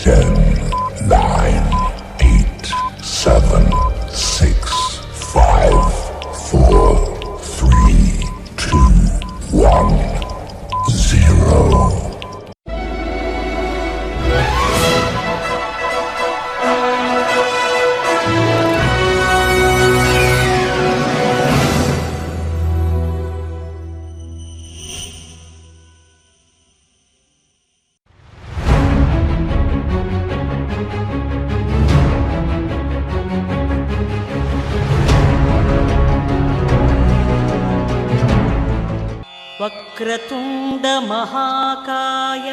10, 9, 8, 7, 6, 5, 4, 3, 2, 1, 0. ವಕ್ರತುಂಡ ಮಹಾಕಾಯ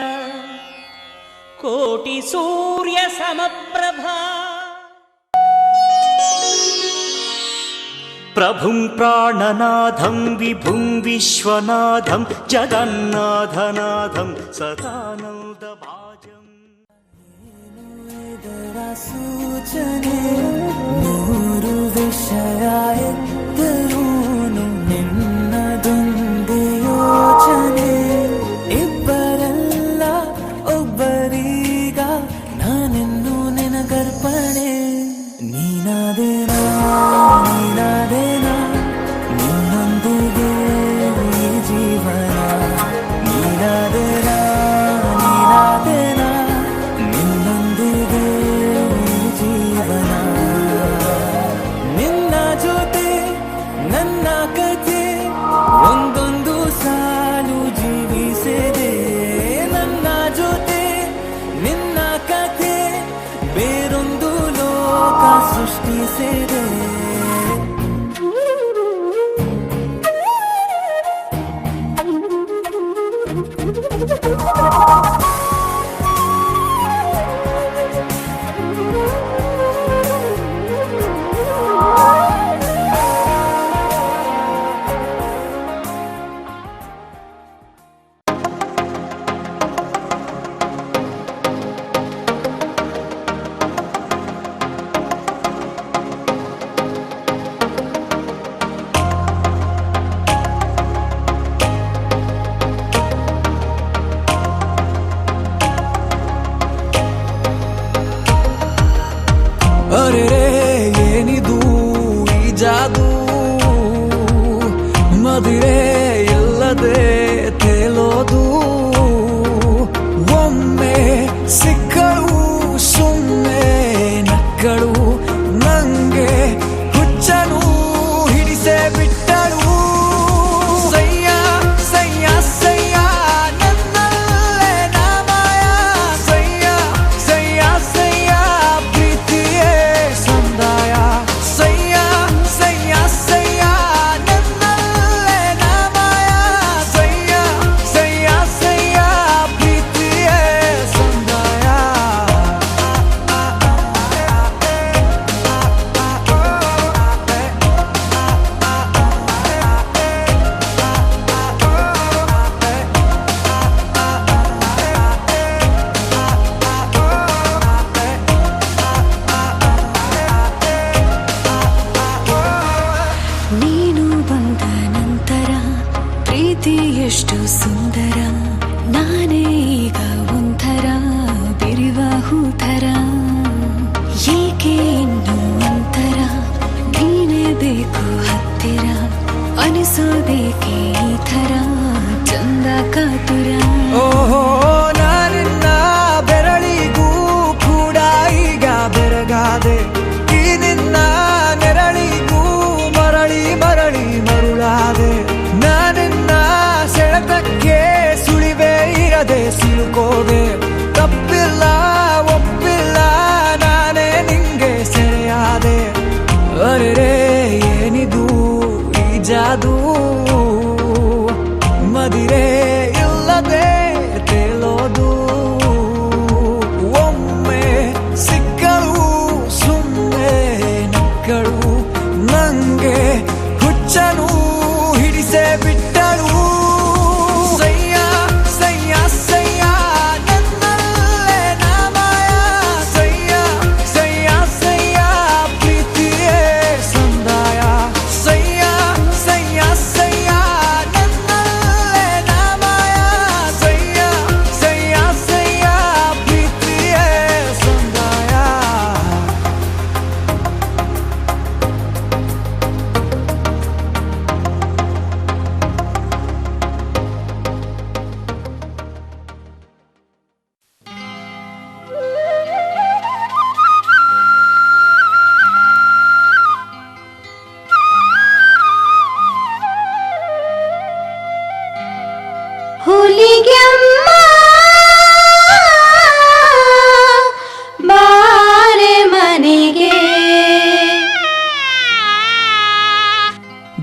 ಕೋಟಿ ಸೂರ್ಯ ಸಮಪ್ರಭಾ ಪ್ರಭುಂ ಪ್ರಾಣನಾಥಂ ವಿಭುಂ ವಿಶ್ವನಾಥಂ ಜಗನ್ನಾಥನಾಥಂ ಸದಾನಂದ ಭಾಜಂ. ಸೂಚನೆ ನೂರು ವಿಷಯ ಎತ್ತರೂನು ನಿನ್ನದೊಂದೇ ಯೋಚನೆ. ಇಬ್ಬರಲ್ಲ ಒಬ್ಬರೀಗ ನಾನೆನ್ನು ನಿನಗರ್ಪಣೆ. ನೀನಾದೇನಾ ನೀನಾದೇನಾ ನಿನ್ನೊಂದಿಗೆ ಈ ಜೀವನ. ನೀನಾದೇನಾ ನೀನಾದೇನಾ ನಿನ್ನೊಂದಿಗೆ ಈ ಜೀವನ. ನಿನ್ನ ಜೊತೆ ನನ್ನ ಕಥೆ ಒಂದೊಂದು ಸಾಲು ಜೀವಿಸಿದೆ. ನನ್ನ ಜೊತೆ ನಿನ್ನ ಕಥೆ ಬೇರೊಂದು ಲೋಕ ಸೃಷ್ಟಿಸಿದೆ.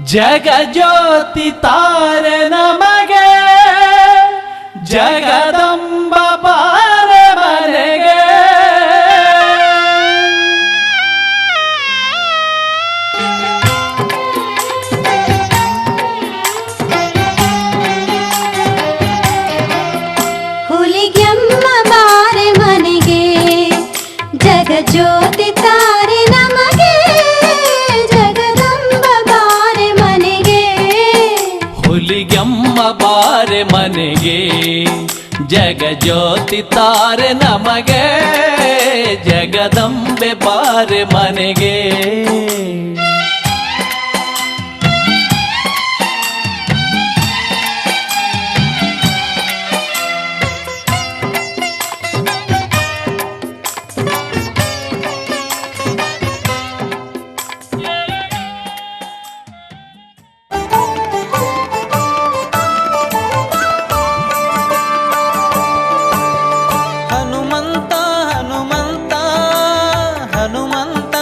ಜಗಜ್ಯೋತಿ ತಾರೆ ನಮಗೆ ಜಗದಂಬ ಬಾರೆ ಮನೆಗೆ ಹುಲಿಗೆಮ್ಮ ಬಾರೆ ಮನೆಗೆ ಜಗಜ್ಯೋತಿ ತಾರೆ ನಮಗೆ ಜಗದಂಬ ಬಾರೆ ಮನೆಗೆ ಹುಲಿಗೆಮ್ಮ ಬಾರೆ ಮನೆಗೆ ಜಗಜ್ಯೋತಿ ತಾರೆ ನಮಗೆ ಜಗದಂಬೆ ಬಾರೆ ಮನೆಗೆ ಹನುಮಂತ ಹನುಮಂತ ಹನುಮಂತ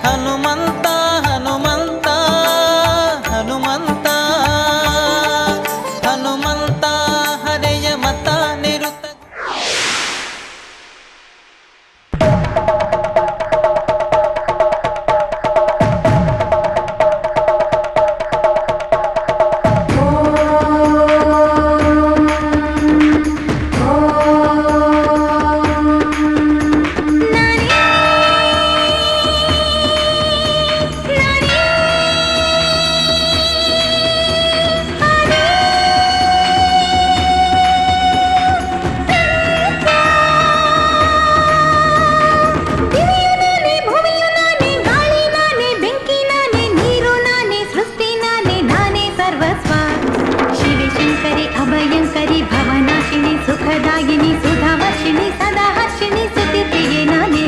ಹನುಮಂತ ಹನುಮಂತ ಹನುಮಂತ ಹನುಮಂತ ಹರೆಯ ಮತ ನಿರುತ್ತ ಸುಖದಾಯಿನಿ ಸುಧಾವರ್ಷಿಣಿ ಸದಾ ಹರ್ಷಿಣಿ ಸ್ತುತಿ ಪ್ರಿಯೆ ನಾನೇ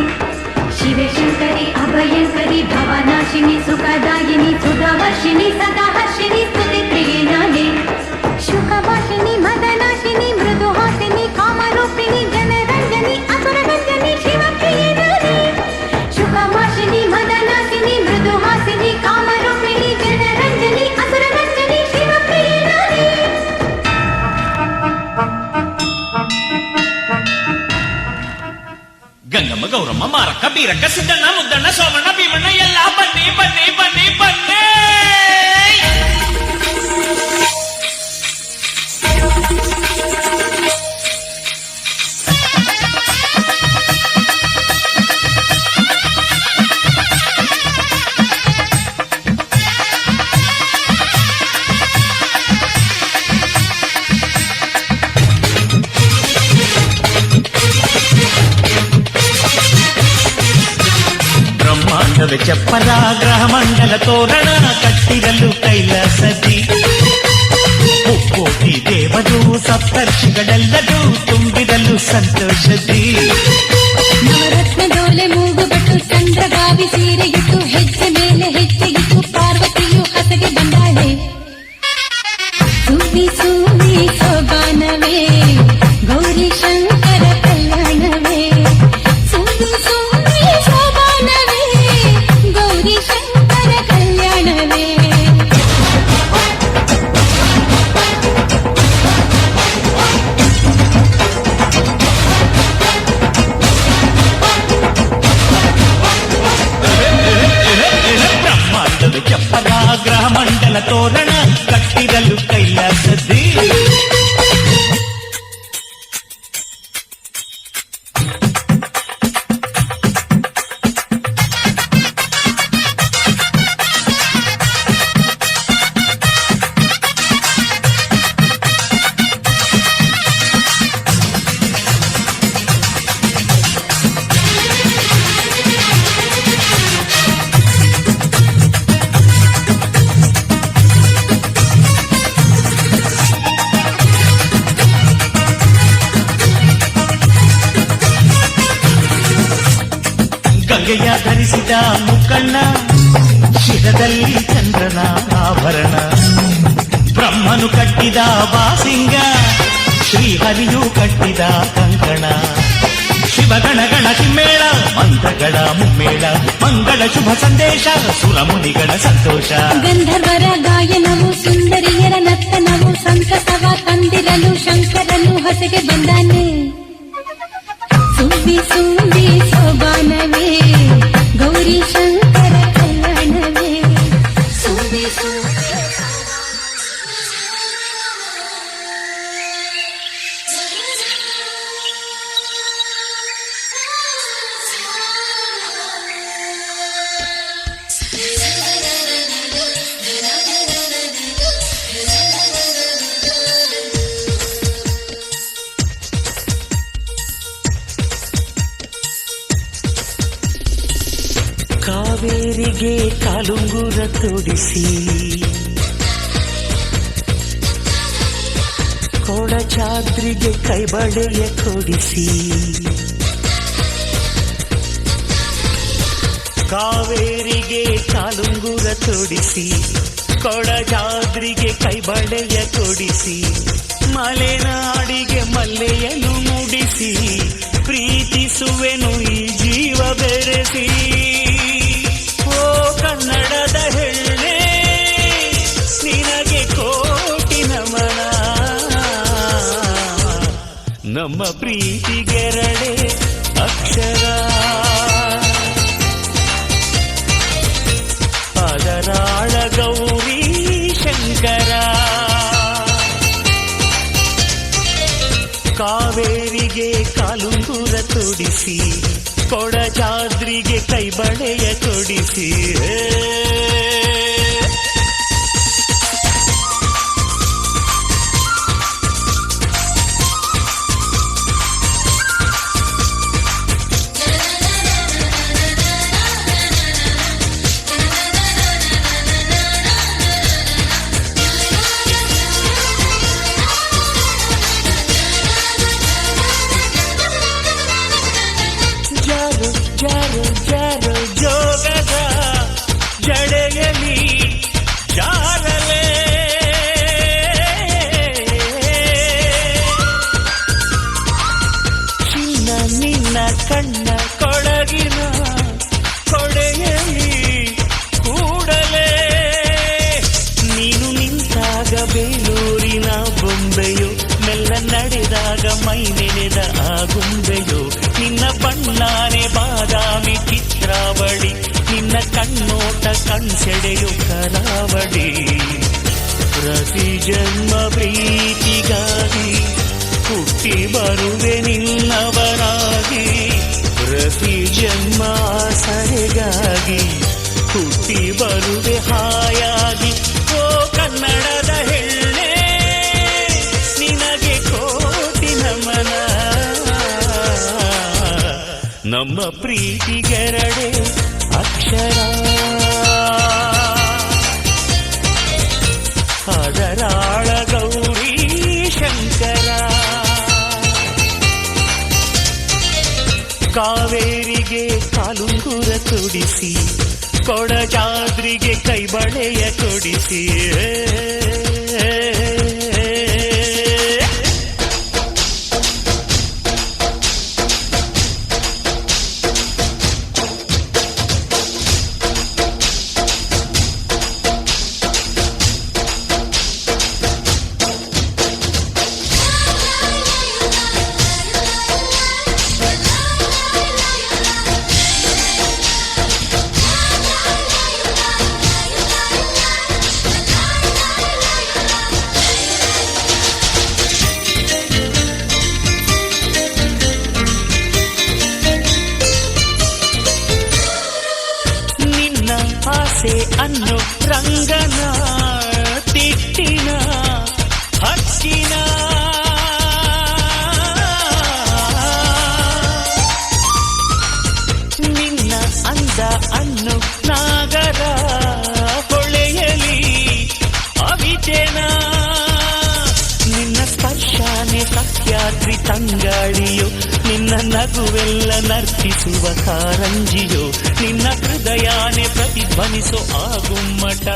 ಶಿವಶಂಕರಿ ಅಭಯಂಕರಿ ಭವನಾಶಿನಿ ಸುಖದಾಯಿನಿ ಸುಧಾವರ್ಷಿಣಿ ಸದಾ ಹರ್ಷಿಣಿ ಸ್ತುತಿ ಪ್ರಿಯೆ ನಾನೇ ಶುಕಭಾಷಿಣಿ ಮದನಾಶಿನಿ ಮೃದುಹಾಸಿನಿ ಕಾಮರೂಪಿಣಿ ಜನರಂಜನಿ ಅಸುರಗಂಜನಿ ಶಿವಪ್ರಿಯೆ ನಾನೇ ಶುಕಭಾಷಿನಿ ಮದನಾಶಿನಿ ಮೃದುಹಾಸಿನಿ ಕಾಮರೂಪಿಣಿ ಜನರಂಜನಿ ಅಸುರಗಂಜನಿ ಶಿವಪ್ರಿಯೆ ನಾನೇ ಗಂಗಮ್ಮ ಗೌರಮ್ಮ ಮಾರಕ್ಕ ಬೀರಕ್ಕ ಸಿದ್ದಣ್ಣ ಮುದ್ದಣ್ಣ ಸೋಮಣ್ಣ ಭೀಮಣ್ಣ ಎಲ್ಲ ಬನ್ನಿ ಬನ್ನಿ ಬನ್ನಿ ಬನ್ನಿ ಬ್ರಹ್ಮಾಂಡದ ಚಪ್ಪರ ಗ್ರಹ ಮಂಡಲ ತೋರಣ ಕಟ್ಟಿರಲು ಕೈಲಾಸದಿ ಮುಕ್ಕೋಟಿ ದೇವರು ಸಪ್ತರ್ಷಿಗಳೆಲ್ಲರೂ ತುಂಬಿರಲು ಸಂತೋಷದಿ ನವರತ್ನ ಡೋಲೆ ಮೂಗುಬಟ್ಟು ಚಂದ್ರಗಾವಿ ಸೀರೆಗಿಟ್ಟು ಹೆಜ್ಜೆ ಮೇಲೆ ಹೆಜ್ಜೆಗಿಟ್ಟು ಪಾರ್ವತಿಯು ಹಸಗೆ ಬಂದಾಳೆ ಸೂವಿ ಸೂವಿ ಸೋಬಾನವೇ ಗೌರಿ ಶಂಕರ ಕಲ್ಯಾಣವೇ ಸೂವಿ ಸೂವಿ ಸೋಬಾನವೇ ಗೌರಿ ಶಂಕರ ಕಲ್ಯಾಣವೇ ಬ್ರಹ್ಮಾಂಡದ ಚಪ್ಪರ ಗ್ರಹ ಮಂಡಲ ತೋರಣ ಕಟ್ಟಿರಲು ಕೈಲಾಸದಿ ಗಂಗೆಯ ಧರಿಸಿದ ಮುಕ್ಕಣ್ಣ ಶಿರದಲ್ಲಿ ಚಂದ್ರನ ಆಭರಣ ಬ್ರಹ್ಮನು ಕಟ್ಟಿದ ಬಾಸಿಂಗ ಶ್ರೀಹರಿಯು ಕಟ್ಟಿದ ಕಂಕಣ ಶಿವಗಣ ಗಣ ಕಿಮ್ಮೇಳ ಮಂತ್ರಗಳ ಮುಮ್ಮೇಳ ಮಂಗಳ ಶುಭ ಸಂದೇಶ ಸುರಮುನಿಗಳ ಸಂತೋಷ ಗಂಧರ್ವರ ಗಾಯನವು ಸುಂದರಿಯರ ನರ್ತನವು ಸಂತಸವ ತಂದಿರಲು ಶಂಕರನು ಹೊಸಗೆ ಬಂದಾನೆ ಸುವ್ವಿ ಸುಂದಿ ಸೋಬಾನವೇ ಗೌರಿ ಶಂಕರ ಕಲ್ಯಾಣವೇ ಸುವ್ವಿ ಕಾವೇರಿಗೆ ಕಾಲುಂಗುರ ತೊಡಿಸಿ ಕೊಡಚಾದ್ರಿಗೆ ಕೈಬಳೆಯ ಕೊಡಿಸಿ ಕಾವೇರಿಗೆ ಕಾಲುಂಗುರ ತೊಡಿಸಿ ಕೊಡಚಾದ್ರಿಗೆ ಕೈಬಳೆಯ ಕೊಡಿಸಿ ಮಲೆನಾಡಿಗೆ ಮಲ್ಲೆಯನ್ನು ಮೂಡಿಸಿ ಪ್ರೀತಿಸುವೆನು ಈ ಜೀವ ಬೆರೆಸಿ ಓ ಕನ್ನಡದ ಹೆಣ್ಣೆ ನಿನಗೆ ಕೋಟಿ ನಮನ ನಮ್ಮ ಪ್ರೀತಿಗೆರಡೆ ಅಕ್ಷರ ಅದರಾಳ ಗೌರಿ ಶಂಕರ ಕಾವೇರಿಗೆ ಕಾಲುಂಗುರ ತೊಡಿಸಿ ಕೊಡಚಾದ್ರಿಗೆ ಕೈಬಳೆಯ ಕೊಡಿಸಿ ಜಾರು ಜಾರು ಜೋಗದ ಜಡೆಯಲಿ ಜಾರಲೆ ಚಿನ್ನ ನಿನ್ನ ಕಣ್ಣ ಕೊಳಗಿನ ಕೊಡೆಯಲಿ ಕೂಡಲೇ ನೀನು ನಿಂತಾಗ ಬೇಲೂರಿನ ಬೊಂಬೆಯೋ ಮೆಲ್ಲ ನಡೆದಾಗ ಮೈ ನೆನೆದ ಆ ಗುಂಬೆಯೋ ನಿನ್ನ ಬಣ್ಣಾನೆ ಬಾದಾಮಿ ಚಿತ್ರಾವಳಿ ನಿನ್ನ ಕಣ್ಣೋಟ ಕಣ್ಸೆಡೆಯು ಕರಾವಳಿ ಪ್ರತಿ ಜನ್ಮ ಪ್ರೀತಿಗಾಗಿ ಹುಟ್ಟಿ ಬರುವೆ ನಿನ್ನವರಾಗಿ ಪ್ರತಿ ಜನ್ಮ ಆಸರೆಗಾಗಿ ಹುಟ್ಟಿ ಬರುವೆ ಹಾಯಾಗಿ ಓ ಕನ್ನಡದ ಹೆಣ್ಣೆ ನಿನಗೆ ಕೋಟಿ ನಮನ ನಮ್ಮ ಪ್ರೀತಿಗೆರಡೆ ಅಕ್ಷರ ಅದರಾಳ ಗೌರಿ ಶಂಕರ ಕಾವೇರಿಗೆ ಕಾಲುಂಗುರ ತೊಡಿಸಿ ಕೊಡಚಾದ್ರಿಗೆ ಕೈಬಳೆಯ ಕೊಡಿಸಿ ಆಸೆ ಅನ್ನು ರಂಗನ ತಿಟ್ಟಿನ ಹಕ್ಕಿನ ನಿನ್ನ ಅಂದ ಅನ್ನು ನಾಗರ ಹೊಳೆಯಲಿ ಅವಿತೆನ ನಿನ್ನ ಸ್ಪರ್ಶಾನೆ ಸಹ್ಯಾದ್ರಿ ತಂಗಾಳಿಯೋ ನಿನ್ನ ನಗುವೆಲ್ಲ ನರ್ತಿಸುವ ಕಾರಂಜಿಯೋ ನಿನ್ನ ಹೃದಯಾನೆ ಪ್ರತಿಧ್ವನಿಸೋ ಆ ಗುಮ್ಮಟ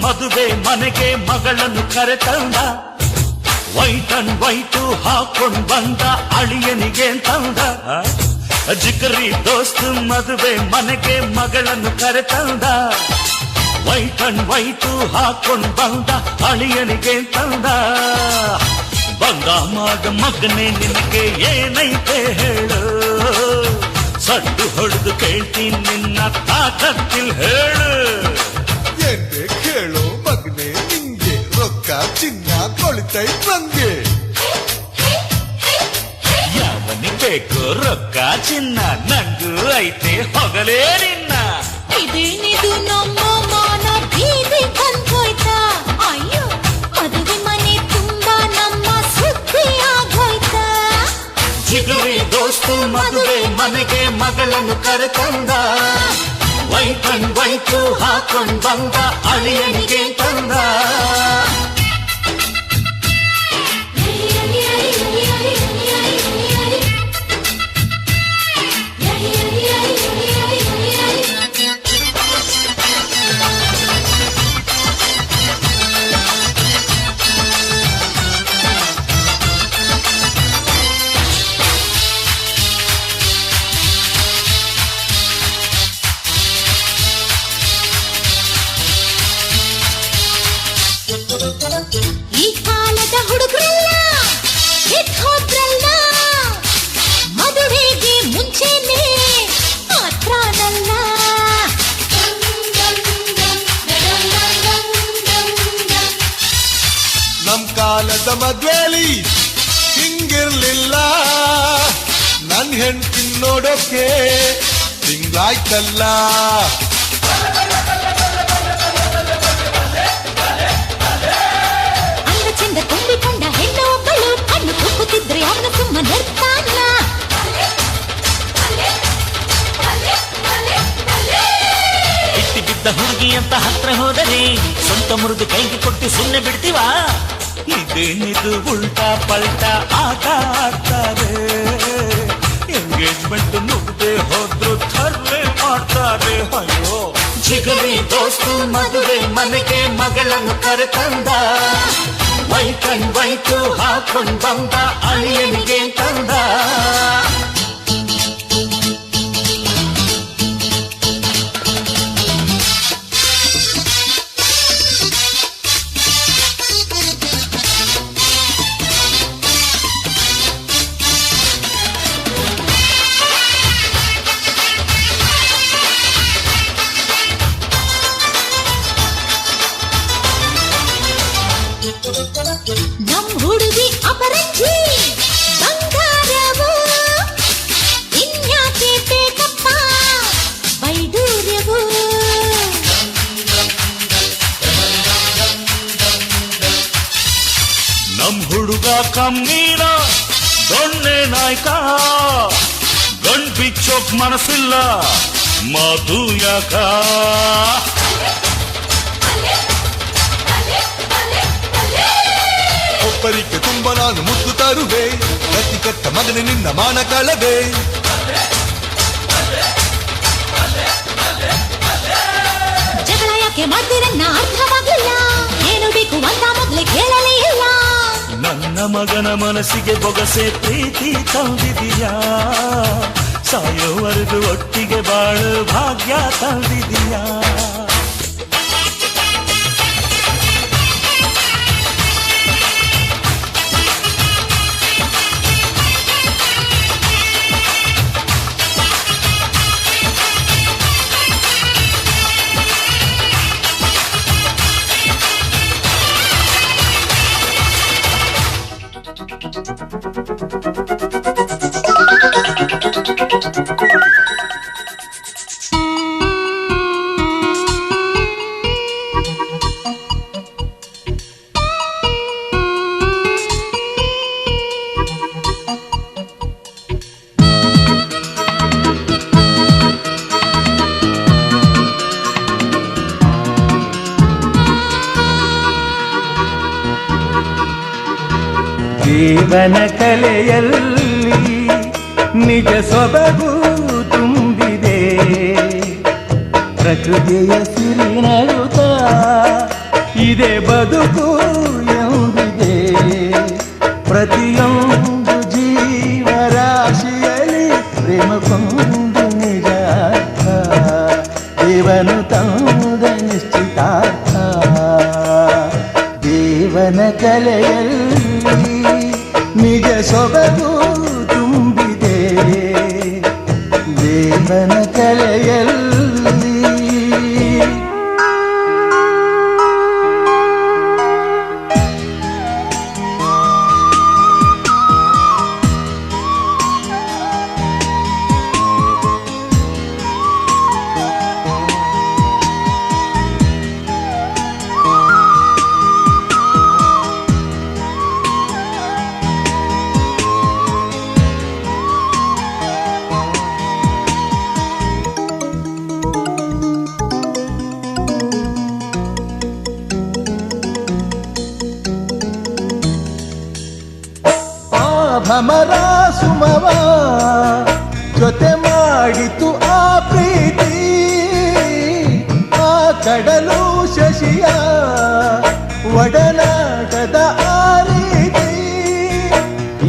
ಮದುವೆ ಮನೆಗೆ ಮಗಳನ್ನು ಕರೆತಂದ ವೈಟ್ ಅಂಡ್ ವೈಟು ಹಾಕೊಂಡ್ ಬಂದ ಅಳಿಯನಿಗೆ ತಂದ ಜಿಗರಿ ದೋಸ್ತು ಮದುವೆ ಮನೆಗೆ ಮಗಳನ್ನು ಕರೆತಂದ ವೈಟ್ ಅಂಡ್ ವೈಟು ಹಾಕೊಂಡ್ ಬಂದ ಅಳಿಯನಿಗೆ ತಂದ ಬಂದ ಮಗನೇ ನಿನಗೆ ಏನೈತೆ ಹೇಳು ಸಡ್ಡು ಹೊಡೆದು ಕೇಳ್ತೀನಿ ನಿನ್ನ ತಾಕತ್ತಿಲ್ ಹೇಳು ಎಂದೆ ಕೇಳೋ ಮಗನೆ ನಿಂಗೆ ರೊಕ್ಕ ಚಿನ್ನ ಕೊಳಿತೈ ನಂಗೆ ಯಾವನಿಗೆ ಬೇಕು ರೊಕ್ಕ ಚಿನ್ನ ನಂಗೂ ಐತೆ ಹೊಗಲೇ ನಿನ್ನ ಇದೇನಿದು ನಮ್ಮ ಮಾನ ಬೀದಿ ಬಂದೋಯ್ತಾ ಅಯ್ಯೋ ಮದುವೆ ಮನೆ ತುಂಬಾ ನಮ್ಮ ಸುದ್ದಿ ಆಗೋಯ್ತಾ ಜಿಗರಿ ದೋಸ್ತು ಮದುವೆ ಮನೆಗೆ ಮಗಳನ್ನು ಕರೆತಂದ ವೈಟ್ ಅಂಡ್ ವೈಟು ಹಾಕೊಂಡ್ ಬಂದ ಅಳಿಯನಿಗೆ ತಂದ ಈ ಕಾಲದ ಹುಡುಗರೆಲ್ಲ ಎದ್ದು ಹೋದ್ರಲ್ಲ ಮದುವೆಗೆ ಮುಂಚೆನೆ ಮಾತ್ರನಲ್ಲ ನಮ್ ಕಾಲದ ಮದ್ವೆಲಿ ಹಿಂಗಿರ್ಲಿಲ್ಲ ನನ್ ಹೆಂಡ್ತಿ ನೋಡೋಕೆ ತಿಂಗ್ಳಾಯ್ತಲ್ಲ ಅಂದ ಚಂದ ತುಂಬಿಕೊಂಡ ಹೆಣ್ಣು ಒಬ್ಬಳು ಕಣ್ಣು ಕುಕ್ಕುತ್ತಿದ್ರೆ ಅವನು ಸುಮ್ಮ ನಿರ್ತಾನ ಇಟ್ಟಿ ಬಿದ್ದ ಹುಡುಗಿ ಅಂತ ಹತ್ರ ಹೋದರೆ ಸ್ವಂತ ಮುರಿದು ಕೈಗೆ ಕೊಟ್ಟು ಸುಮ್ಮನೆ ಬಿಡ್ತೀವ ಇದೇನಿದು ಉಲ್ಟಾ ಪಲ್ಟಾ ಆಟ ಆಡ್ತಾರೆ ಎಂಗೇಜ್ಮೆಂಟ್ ಮುಗ್ದೆ ಹೋದ್ರು ಥರ್ವೆ ಮಾಡ್ತಾರೆ ಅಯ್ಯೋ ಜಿಗರಿ ದೋಸ್ತು ಮದುವೆ ಮನೆಗೆ ಮಗಳನ್ನು ಕರೆತಂದ ವೈಟ್ ಅಂಡ್ ವೈಟು ಹಾಕೊಂಡ್ ಬಂದ ಅಳಿಯನಿಗೆ ತಂದ ನಮ್ ಹುಡುಗಿ ಅಪರಂಜಿ ಬಂಗಾರವು ಇನ್ಯಾಕೆ ಬೇಕಪ್ಪ ಬೈಡೂರ್ಯವು ನಮ್ ಹುಡುಗ ಕಮ್ಮೀನ ದೊಣ್ಣೆ ನಾಯ್ಕ ಗಂಡ್ ಬಿಚ್ಚೋಕ್ ಮನಸ್ಸಿಲ್ಲ ಮಾತು ಯಾಕ ಒಬ್ಬರಿಗೆ ತುಂಬ ನಾನು ಮುದ್ದು ತರುವೆ ಗತಿ ಕಟ್ಟ ಮಗನೆ ನಿನ್ನ ಮಾನ ಕಳವೆ ಜಗಳ ಯಾಕೆ ಮಾಡ್ತೀರನ್ನ ಅರ್ಥವಾಗಿಲ್ಲ ಏನು ಬೇಕು ಅಂತ ಮೊದ್ಲೇ ಕೇಳಲೇ ಇಲ್ಲ ನನ್ನ ಮಗನ ಮನಸ್ಸಿಗೆ ಬೊಗಸೆ ಪ್ರೀತಿ ತಂದಿದೀಯಾ ಸಾಯೋವರೆಗೂ ಒಟ್ಟಿಗೆ ಬಾಳು ಭಾಗ್ಯ ತಂದಿದೀಯಾ ಜೀವನ ಕಲೆಯಲ್ಲಿ ನಿಜ ಸೊಬಗು ತುಂಬಿದೆ ಪ್ರಕೃತಿಯ ಸಿರಿನರುತ ಇದೇ ಬದುಕು ಎಂದಿದೆ ಪ್ರತಿಯೊಂದು ಜೀವರಾಶಿಯಲ್ಲಿ ಪ್ರೇಮ ಕೊಂದು ನಿಜ ದೇವನು ತಂದ ನಿಶ್ಚಿತಾರ್ಥ ದೇವನ ಕಲೆಯಲ್ಲಿ ನಿಜ ಸೊಬಗು ತುಂಬಿದೆ ದೇವನ ಕಲೆಯಲ್ಲಿ ಭಮರ ಸುಮವ ಜೊತೆ ಮಾಡಿತು ಆ ಪ್ರೀತಿ ಆ ಕಡಲು ಶಶಿಯ ಒಡನಾಟದ ಆ ರೀತಿ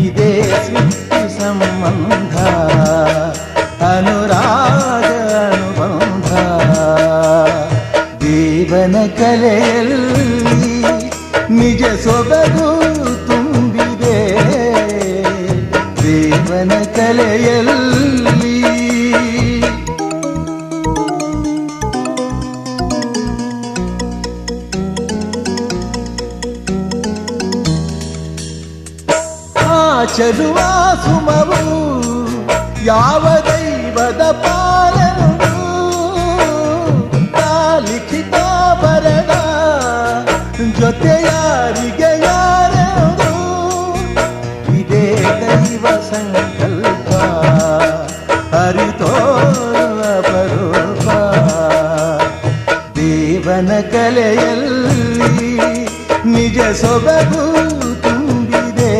ಇದೇ ಸೃಷ್ಟಿ ಸಂಬಂಧ ಅನುರಾಗ ಅನುಬಂಧ ದೇವನ ಕಲೆಯಲ್ಲಿ ನಿಜ ಸೊಬಗು ತುಂಬಿದೆ ದೇವನ ಕಲೆಯಲ್ಲಿ ಆ ಚಲುವ ಸುಮವು ಯಾವ ದೈವದ ಪಾಲನು ಲಿಖಿತ ಬರಡ ಜೊತೆ ಯಾರಿಗೆ ಯಾರದು ಇದೇ ದೈವ ಸಂಕಲ್ಪ ಹರಿತೋರುವ ಪರೋಪ ದೇವನ ಕಲೆಯಲ್ಲಿ ನಿಜ ಸೊಬಗು ತುಂಬಿದೆ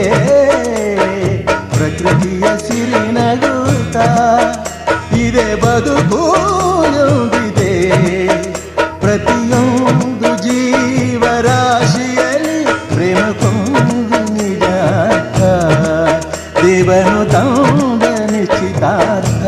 ಪ್ರಕೃತಿಯ ಸಿರಿನಗುತ್ತ ಇದೇ ಬದುಕು ಎಂದಿದೆ ಪ್ರತಿಯೊಂದು ಜೀವರಾಶಿಯಲ್ಲಿ ಪ್ರೇಮ ಕೊಂದು ನಿಜ ದೇವನು ತಂದ ನಿಶ್ಚಿತಾರ್ಥ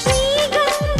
ಶ್ರೀಗಂಧ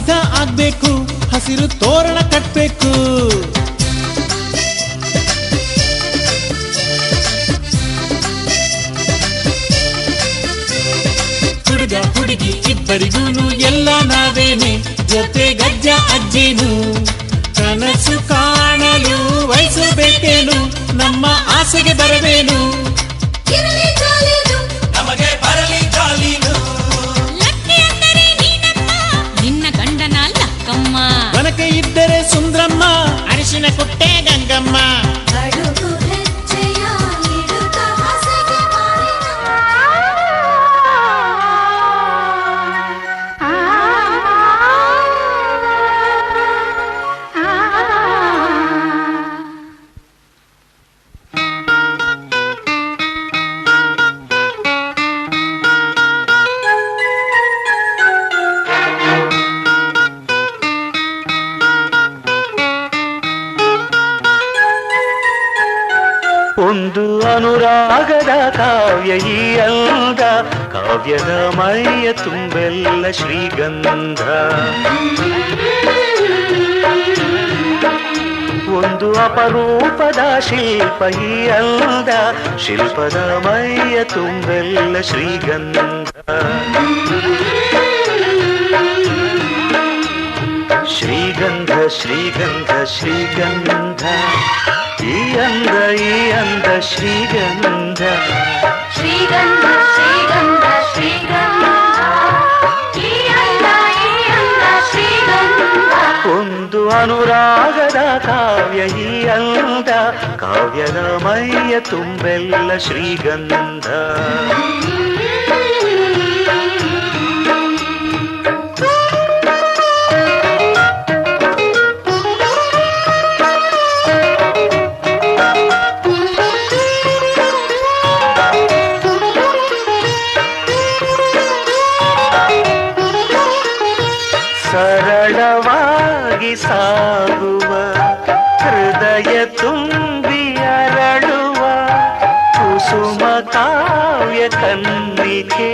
ಸಿದ್ಧ ಆಗ್ಬೇಕು, ಹಸಿರು ತೋರಣ ಕಟ್ಬೇಕು. ಹುಡುಗ ಹುಡುಗಿ ಇಬ್ಬರಿಗೂನು ಎಲ್ಲ ನಾವೇನೆ, ಜೊತೆ ಗಜ್ಜ ಅಜ್ಜಿನು. ಕನಸು ಕಾಣಲು ವಯಸ್ಸು ಬೇಕೇನು, ನಮ್ಮ ಆಸೆಗೆ ಬರಬೇನು, ನಮಗೆ ಬರಲಿ ಜಾಲಿನು. ನಿನ್ನ ಗಂಡನ ಲಕ್ಕಮ್ಮ, ಒನಕೆ ಇದ್ದರೆ ಸುಂದ್ರಮ್ಮ, ಅರಿಶಿನ ಕೊಟ್ಟೆ ಗಂಗಮ್ಮ. ಒಂದು ಅನುರಾಗದ ಕಾವ್ಯ ಈ ಅಂದ, ಕಾವ್ಯದ ಮೈಯ ತುಂಬೆಲ್ಲ ಶ್ರೀಗಂಧ. ಒಂದು ಅಪರೂಪದ ಶಿಲ್ಪ ಈ ಅಂದ, ಶಿಲ್ಪದ ಮೈಯ ತುಂಬೆಲ್ಲ ಶ್ರೀಗಂಧ. ಶ್ರೀಗಂಧ ಶ್ರೀಗಂಧ ಶ್ರೀಗಂಧ, ಈ ಅಂದ ಶ್ರೀಗಂಧ. ಶ್ರೀಗಂಧ ಶ್ರೀಗಂಧ ಶ್ರೀಗಂಧ, ಈ ಅಂದ ಶ್ರೀಗಂಧ. ಒಂದು ಅನುರಾಗದ ಕಾವ್ಯ ಈ ಅಂದ, ಕಾವ್ಯದ ಮೈಯ ತುಂಬೆಲ್ಲ ಶ್ರೀಗಂಧ. ಸರಳವಾಗಿ ಸಾಗುವ ಹೃದಯ ತುಂಬಿ ಅರಳುವ ಕುಸುಮ ಕಾವ್ಯ ಕನ್ನಿಕೆ,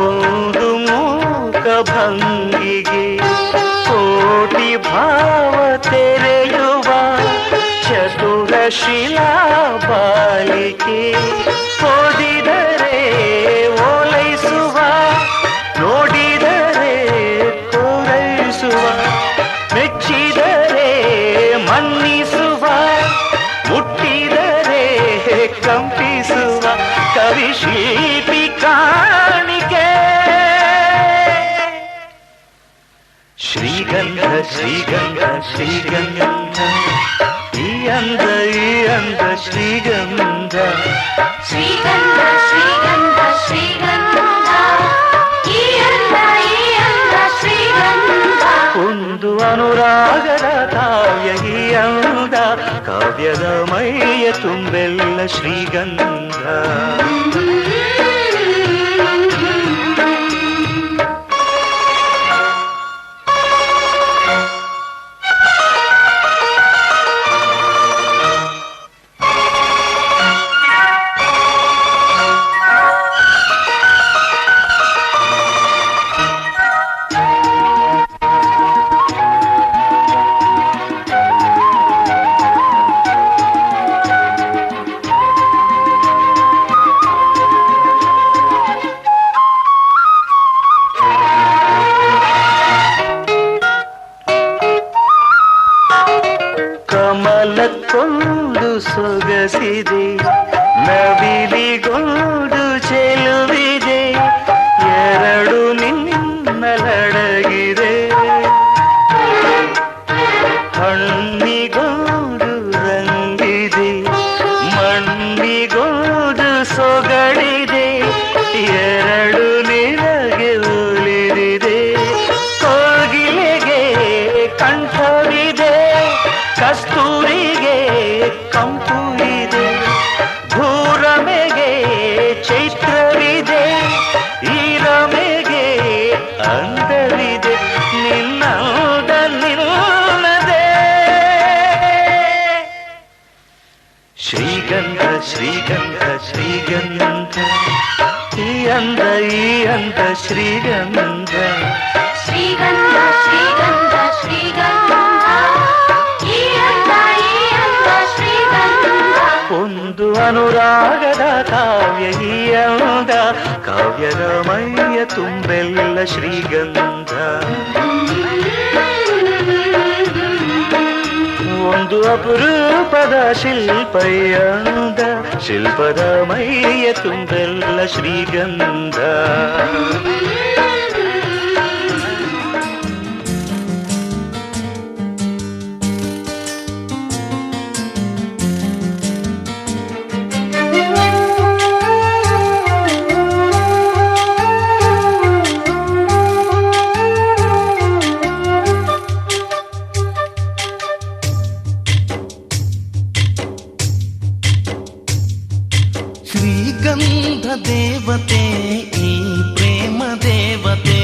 ಒಂದು ಮೂಕ ಭಂಗಿಗೆ ಕೋಟಿ ಭಾವ ತೆರೆಯುವ ಚತುರ ಶಿಲಾ ಬಾಲಿಕೆ. ಓದಿದರೆ ಓಲೈಸುವ, ನೋಡಿದರೆ ಕೋರೈಸುವ, ಮೆಚ್ಚಿದರೆ ಮನ್ನಿಸುವ, ಮುಟ್ಟಿದರೆ ಕಂಪಿಸುವ ಕವಿ ಶಿಲ್ಪಿ ಕಾಣಿಕೆ. ಶ್ರೀಗಂಧ ಶ್ರೀಗಂಧ ಶ್ರೀಗಂಧ, ಈ ಅಂದ ಶ್ರೀಗಂಧ. ಶ್ರೀಗಂಧ ಶ್ರೀಗಂಧ ಶ್ರೀಗಂಧ, ಈ ಅಂದ ಶ್ರೀಗಂಧ. ಒಂದು ಅನುರಾಗದ ಕಾವ್ಯ ಈ ಅಂದ, ಕಾವ್ಯದ ಮೈಯ ತುಂಬೆಲ್ಲ ಶ್ರೀಗಂಧ. ಕಮಲಕ್ಕೊಂದು ಸೊಗಸಿದೆ, ನವಿಲಿಗೊಂದು ಚೆಲುವಿದೆ, ಎರಡು ನಿನ್ನಲಡಗಿದೆ. ಹಣ್ಣಿಗೊಂದು ರಂಗಿದೆ, ಮಣ್ಣಿಗೊಂದು ಸೊಗಡಿದೆ, ಎರಡು ನಿನಗೆ ಒಲಿದಿದೆ. ಕೋಗಿಲೆಗೆ ಕಂಠವಿದೆ, ಕಸ್ತೂರಿಗೆ ಕಂಪು ಇದೆ, ಭೂರಮೆಗೆ ಚೈತ್ರವಿದೆ, ಈ ರಮೆಗೆ ಅಂದವಿದೆ, ನಿನ್ನದ ನಿಲ್ಲದೆ. ಶ್ರೀಗಂಧ ಶ್ರೀಗಂಧ ಶ್ರೀಗಂಧ, ಈ ಅಂದ ಈ ಅಂದ ಶ್ರೀಗಂಧ ಶ್ರೀಗಂಧ ಶ್ರೀಗಂಧ ಶ್ರೀಗಂಧ ಈ ಅಂದ ಶ್ರೀಗಂಧ ಒಂದು ಅನುರಾಗದ ಕಾವ್ಯ ಈ ಅಂದ ಕಾವ್ಯದ ಮೈಯ ತುಂಬೆಲ್ಲ ಶ್ರೀಗಂಧ ಒಂದು ಅಪರೂಪದ ಶಿಲ್ಪಯಂದ ಶಿಲ್ಪದ ಮೈಯ ತುಂಬೆಲ್ಲ ಶ್ರೀಗಂಧ ಶ್ರೀಗಂಧ ದೇವತೆ ಈ ಪ್ರೇಮ ದೇವತೆ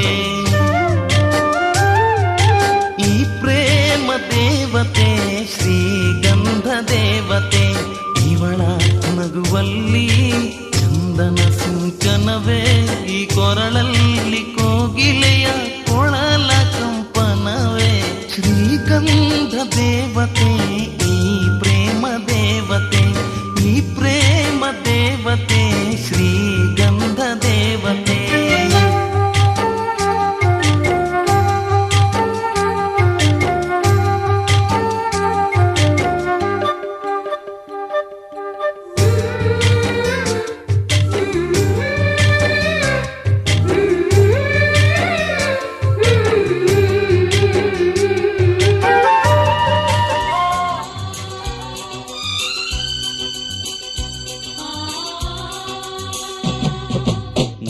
ಈ ಪ್ರೇಮ ದೇವತೆ ಶ್ರೀಗಂಧ ದೇವತೆ ಇವಳ ನಗುವಲ್ಲಿ ಚಂದನ ಸಿಂಚನವೇ ಈ ಕೊರಳಲ್ಲಿ ಕೋಗಿಲೆಯ ಕೊಳಲ ಕಂಪನವೇ ಶ್ರೀಗಂಧ ದೇವತೆ ಈ ಪ್ರೇಮ ದೇವತೆ ಈ ಪ್ರೇಮ ದೇವತೆ ಶ್ರೀಗಂಧ ದೇವತೆ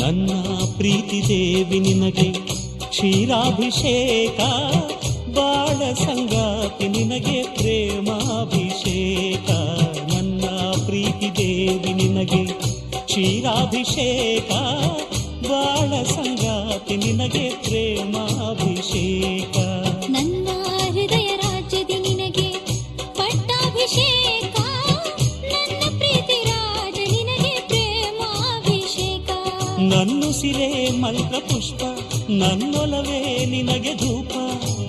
ನನ್ನ ಪ್ರೀತಿ ದೇವಿ ನಿನಗೆ ಕ್ಷೀರಾಭಿಷೇಕ ಬಾಳ ಸಂಗಾತಿ ನಿನಗೆ ಪ್ರೇಮಾಭಿಷೇಕ ನನ್ನ ಪ್ರೀತಿ ದೇವಿ ನಿನಗೆ ಕ್ಷೀರಾಭಿಷೇಕ ಬಾಳ ಸಂಗಾತಿ ನಿನಗೆ ಪ್ರೇಮಾಭಿಷೇಕ ನನ್ನ ಹೃದಯ ರಾಜ್ಯದಿ ನಿನಗೆ ಪಟ್ಟಾಭಿಷೇಕ ನನ್ನ ಪ್ರೀತಿ ರಾಜ ನಿನಗೆ ಪ್ರೇಮಾಭಿಷೇಕ ನನ್ನುಸಿರೇ ಮಂತ್ರ ಪುಷ್ಪ ನನ್ನೊಲವೇ ನಿನಗೆ ಧೂಪ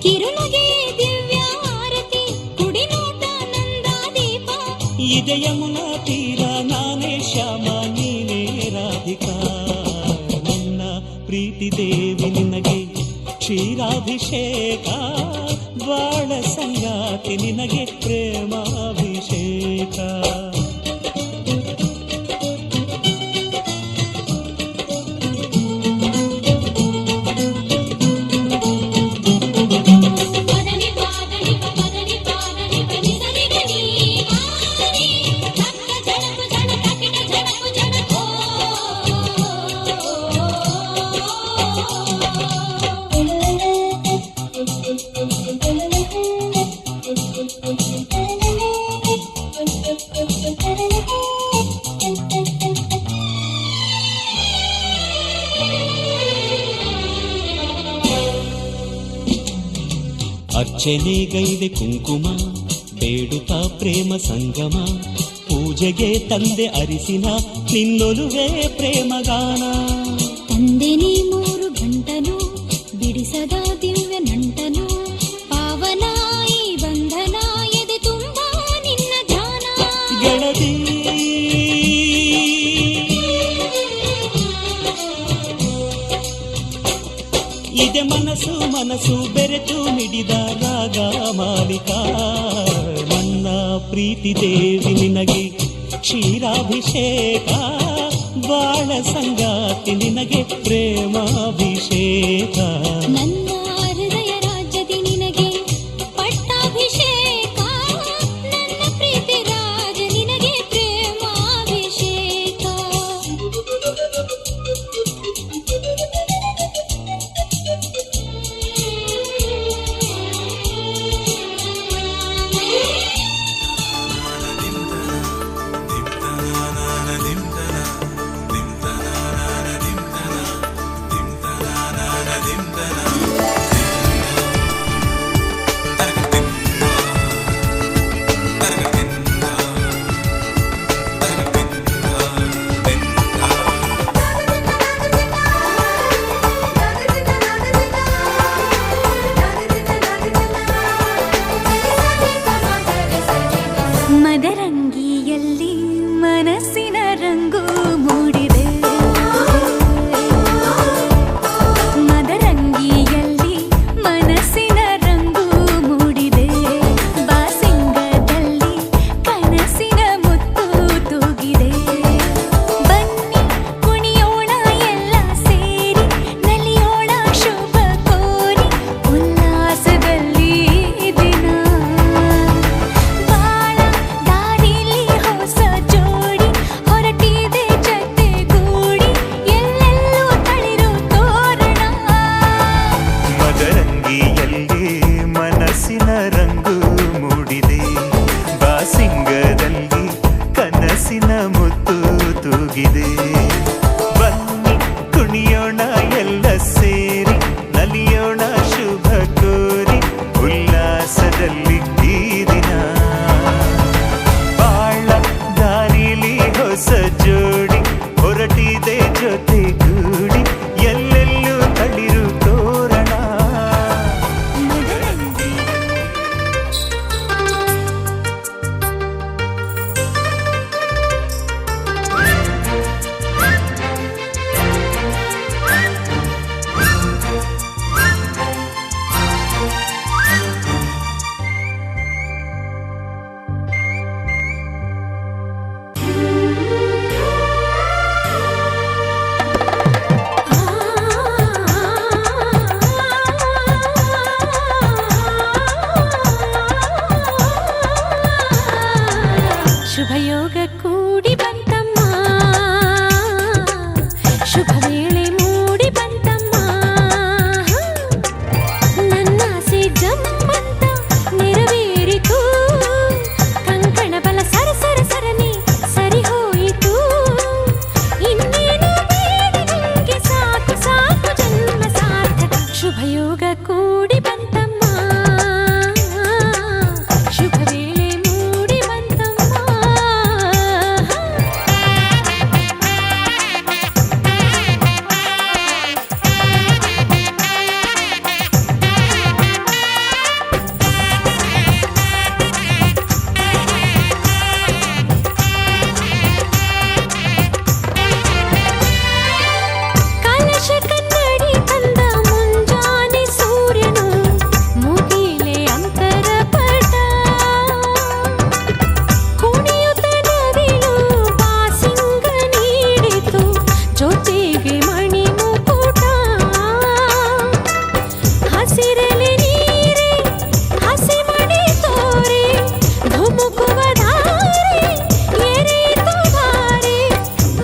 ಕಿರುನಗೆ ದಿವ್ಯ ಆರತಿ ಕುಡಿನೋಟ ನಂದ ದೀಪ ಇದೆ ಯಮುನಾ ತೀರ ನಾನೇ ಶ್ಯಾಮ ನೀನೇ ರಾಧಿಕಾ ನನ್ನ ಪ್ರೀತಿ ದೇವಿ ನಿನಗೆ ಕ್ಷೀರಾಭಿಷೇಕ ಬಾಳ ಸಂಗಾತಿ ನಿನಗೆ ಪ್ರೇಮಾಭಿಷೇಕ ಪದನಿ ಪಾದನಿ ಪದನಿ ಪಾದನಿ ಪನಿ ಸರಿ ಗನಿ ಮಾನಿ ತಕ್ಕ ಜಡಕು ಜಡ ತಕಿಟ ಜಡಕು ಜಡಕೋ ಅರ್ಚನೆಗೈದೆ ಕುಂಕುಮ ಬೇಡುತ್ತಾ ಪ್ರೇಮ ಸಂಗಮ ಪೂಜೆಗೆ ತಂದೆ ಅರಿಸಿನ ನಿನ್ನೊಲುವೆ ಪ್ರೇಮಗಾನ ತಂದೆನಿ ಮೂರು ಗಂಟಲು ಬಿಡಿಸದ ದಿವ್ಯ ನಂಟನು ಪಾವನಾಯಿ ಬಂಧನ ಎದೆ ತುಂಬ ನಿನ್ನ ಧ್ಯಾನ ಗೆಳತಿ ಇದೆ ಮನಸ್ಸು ಮನಸ್ಸು ಬೆರೆತು ಮಿಡಿದ ರಾಗ ಮಾಲಿಕ ನನ್ನ ಪ್ರೀತಿ ದೇವಿ ನಿನಗೆ ಕ್ಷೀರಾಭಿಷೇಕ ಬಾಳ ಸಂಗಾತಿ ನಿನಗೆ ಪ್ರೇಮಾಭಿಷೇಕ ನನ್ನ ಹೃದಯ ರಾಜ್ಯದಿ ನಿನಗೆ ಪಟ್ಟಾಭಿಷೇಕ ನನ್ನ ಪ್ರೀತಿ ರಾಜ ನಿನಗೆ ಪ್ರೇಮಾಭಿಷೇಕ ಶುಭಯೋಗ ಕೂಡಿ ಬಂತಮ್ಮ, ಶುಭ ವೇಳೆ ಮೂಡಿ ಬಂತಮ್ಮ. ನನ್ನಾಸೆ ಜಮ್ಮಂತ ನೆರವೇರಿತು, ಕಂಕಣ ಬಲ ಸರ ಸರ ಸರನೆ ಸರಿ ಹೋಯಿತು. ಇನ್ನೇನು ಬೇಡ ನಿಂಗೆ, ಸಾಕು ಸಾಕು ಜನ್ಮ ಸಾರ್ಥಕ. ಶುಭಯೋಗ ಕೂಡಿ ಬಂತಮ್ಮ, ಶುಭ ವೇಳೆ ಮೂಡಿ ಬಂತಮ್ಮ. ಕಲಶ ಕನ್ನಡಿ ತಂದ ಮುಂಜಾನೆ ಸೂರ್ಯನು, ಮುಗಿಲೆ ಅಂತರ ಪಟ. ಕುಣಿಯುತ್ತ ನವಿಲು ಬಾಸಿಂಗ ನೀಡಿತು, ಜೊತೆಗೆ ಮಣಿ ಮುಕುಟ. ಹಸಿರಲೆ ನೀರೆ ಹಸಿ ಮಣಿ ತೋರೆ, ಧುಮುಕುವ ಧಾರೆ ಎರೆಯಿತು ಧಾರೆ.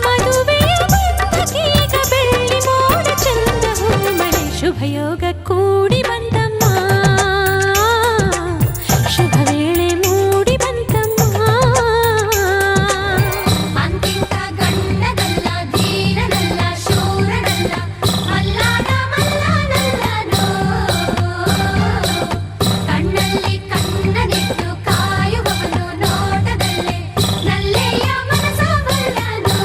ಮದುವೆಯ ಬಂಧಕೀಗ ಬೆಳ್ಳಿ ಮೋಡ ಚಂದ ಹೂಮಳೆ. ಶುಭಯೋಗ ಕೂಡಿ ಬಂತಮ್ಮ, ಶುಭ ವೇಳೆ ಮೂಡಿ ಬಂತಮ್ಮ. ಅಂತಿಂತ ಗಂಡನಲ್ಲ, ಧೀರನಲ್ಲ, ಶೂರನಲ್ಲ, ಮಲ್ಲಾದ ಮಲ್ಲನಲ್ಲನೋ. ಕಣ್ಣಲ್ಲಿ ಕಣ್ಣನಿಟ್ಟು ಕಾಯುವವನು, ನೋಟದಲ್ಲೇ ನಲ್ಲೆಯ ಮನಸ ಬಲ್ಲನೋ.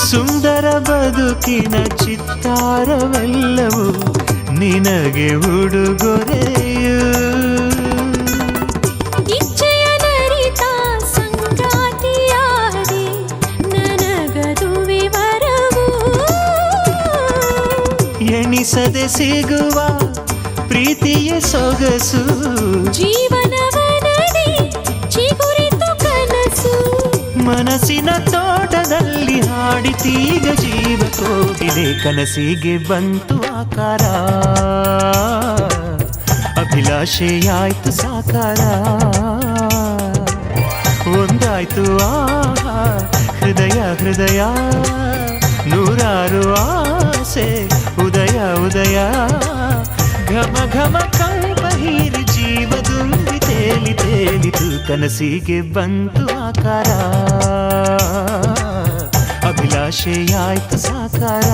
ಸುಂದರ ಬದುಕಿನ ಚಿತ್ತಾರವೆಲ್ಲವೂ ನಿನಗೆ ಉಡುಗೊರೆಯು. ಇಚ್ಛೆಯ ನರಿತ ಸಂಗಾತಿಯಾದೆ, ನನಗದುವೆ ವರವು. ಎಣಿಸದೆ ಸಿಗುವ ಪ್ರೀತಿಯ ಸೊಗಸು, ಜೀವನವನದಿ ಚಿಗುರಿತು ಕನಸು. ಮನಸ್ಸಿನ ತೋಟದಲ್ಲಿ ಹಾಡಿತೀಗ ಜೀವ ಕೋಗಿಲೆ. ಕನಸಿಗೆ ಬಂತು ಆಕಾರ, ಅಭಿಲಾಷೆಯಾಯ್ತು ಸಾಕಾರ. ಒಂದಾಯ್ತು ಆಹಾ ಹೃದಯ ಹೃದಯ, ನೂರಾರು ಆಸೆ ಉದಯ ಉದಯ. ಘಮ ಘಮ ಕಂಪ ಹೀರಿ ಜೀವ ತುಂಬಿ ತೇಲಿ ತೇಲಿತು. ಕನಸಿಗೆ ಬಂತು ಆಕಾರ, ಅಭಿಲಾಷೆಯಾಯ್ತು ಸಾಕಾರ.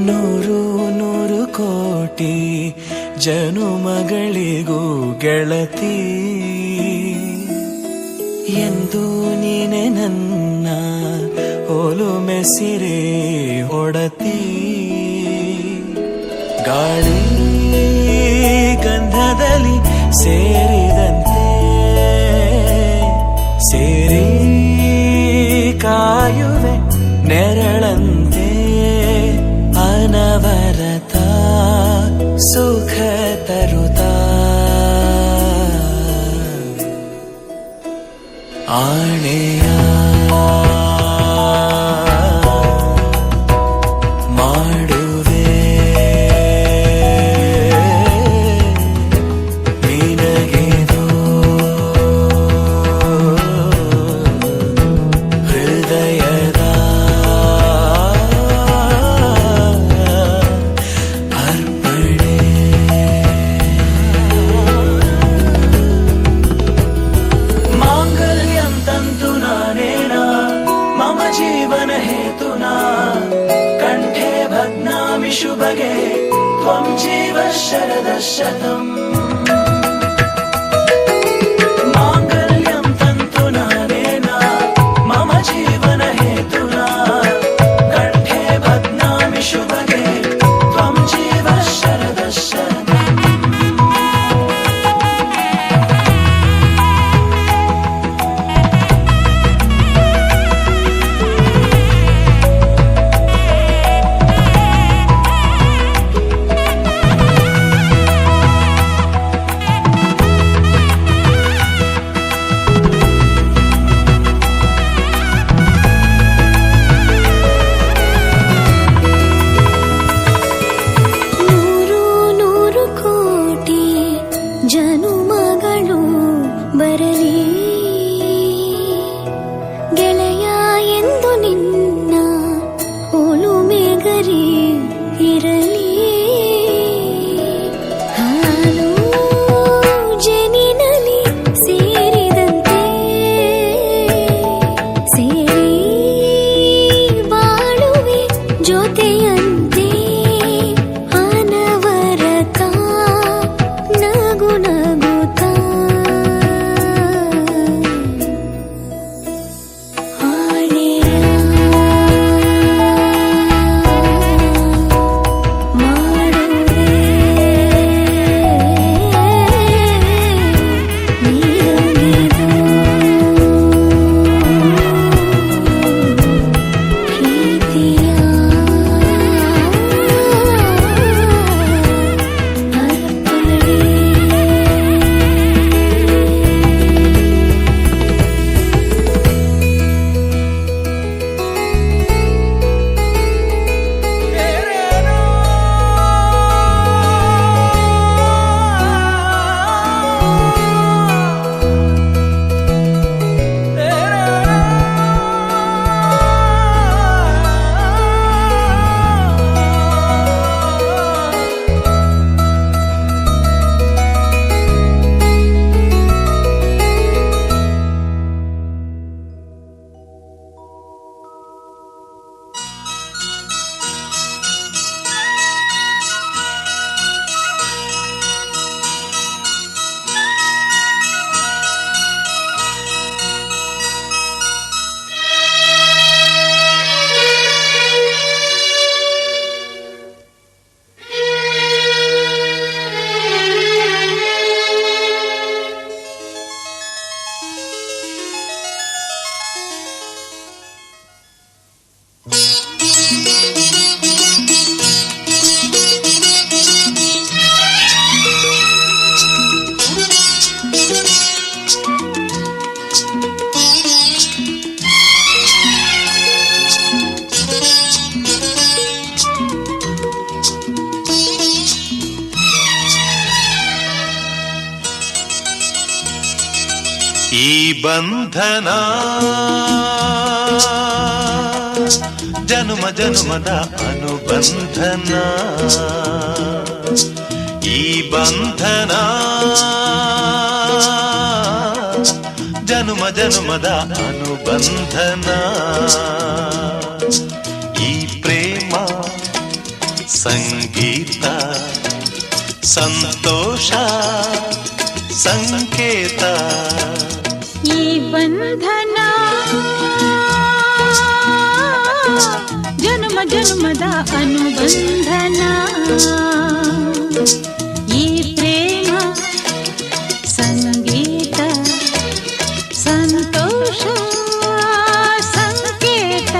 ನೂರು ನೂರು ಕೋಟಿ ಜನುಮಗಳಿಗೂ ಗೆಳತಿ, ಎಂದು ನೀನೆ ನನ್ನ ಒಲುಮೆ ಸಿರೆ ಒಡತಿ. ಗಾಳಿ ಗಂಧದಲ್ಲಿ ಸೇರಿದಂತೆ ಸೇರಿ ಕಾಯುವೆ ನೆರಳಂತೆ. ಅನವರತ ಸುಖ ತರುತ್ತಾ ಆಣೆಯ ಮಾಡುವೆ ನಿನಗೆದು ಹೃದಯದ ಅರ್ಪಣೆ. ಮಾಂಗಲ್ಯಂ ತಂತು ನಾನೇನ ಮಮ ಜೀವನ ಹೇತುನಾ, ಕಂಠೆ ಭಗ್ನಾಮಿ ಶುಭಗೆ ತ್ವಂ ಜೀವ ಶರದಶತಂ. ಈ ಬಂಧನ ಜನುಮ ಜನುಮದ ಅನುಬಂಧನ, ಈ ಬಂಧನ ಜನುಮ ಜನುಮದ ಅನುಬಂಧನ, ಈ ಪ್ರೇಮ ಸಂಗೀತ ಸಂತೋಷ ಸಂಕೇತ, ಈ ಬಂಧನ ಜನ್ಮ ಜನ್ಮದ ಅನುಬಂಧನ, ಈ ಪ್ರೇಮ ಸಂಗೀತ ಸಂತೋಷ ಸಂಕೇತ.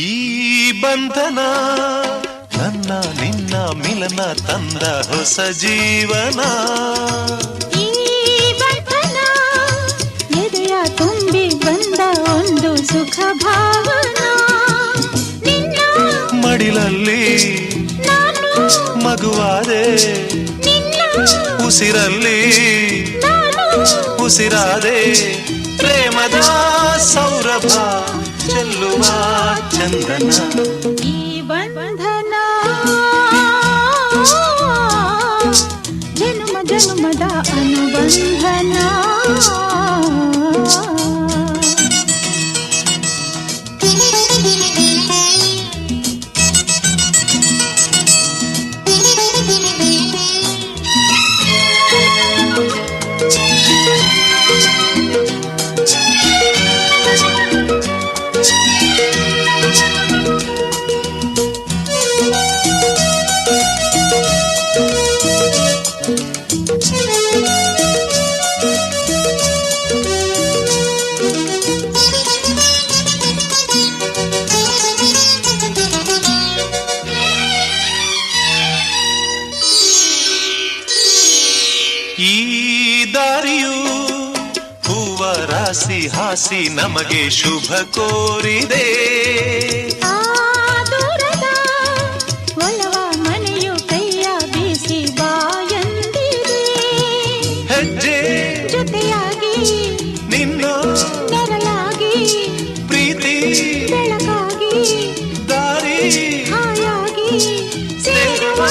ಈ ಬಂಧನ ನನ್ನ ನಿನ್ನ ಮಿಲನ ತಂದ ಹೊಸ ಜೀವನ, ಈ ಬಂಧನ ಎದೆಯ ತುಂಬಿ ಬಂದ ಒಂದು ಸುಖ ಭಾವನಾ, ನಿನ್ನ ಮಡಿಲಲ್ಲಿ ನಾನು ಮಗುವಾದೆ, ನಿನ್ನ ಉಸಿರಲ್ಲಿ ನಾನು ಉಸಿರಾದೆ, ಪ್ರೇಮದ ಸೌರಭ ಚೆಲ್ಲುವ ಚಂದನ, ಈ ಬಂಧನ ಜನ್ಮ ಜನ್ಮದ ಅನುಬಂಧನ. ಈ ದಾರಿಯು ಹೂವ ರಾಸಿ ಹಾಸಿ ನಮಗೆ ಶುಭ ಕೋರಿದೆ, ಆ ದೂರದ ಒಲವ ಮನೆಯು ಕೈಯ ಬೀಸಿ ಬಾಯಂದಿದೆ, ಹೆಜ್ಜೆ ಜೊತೆಯಾಗಿ ನಿನ್ನ ನೆರಳಾಗಿ ಪ್ರೀತಿ ಬೆಳಕಾಗಿ ದಾರಿ ಹಾಯಾಗಿ ಸೇರುವ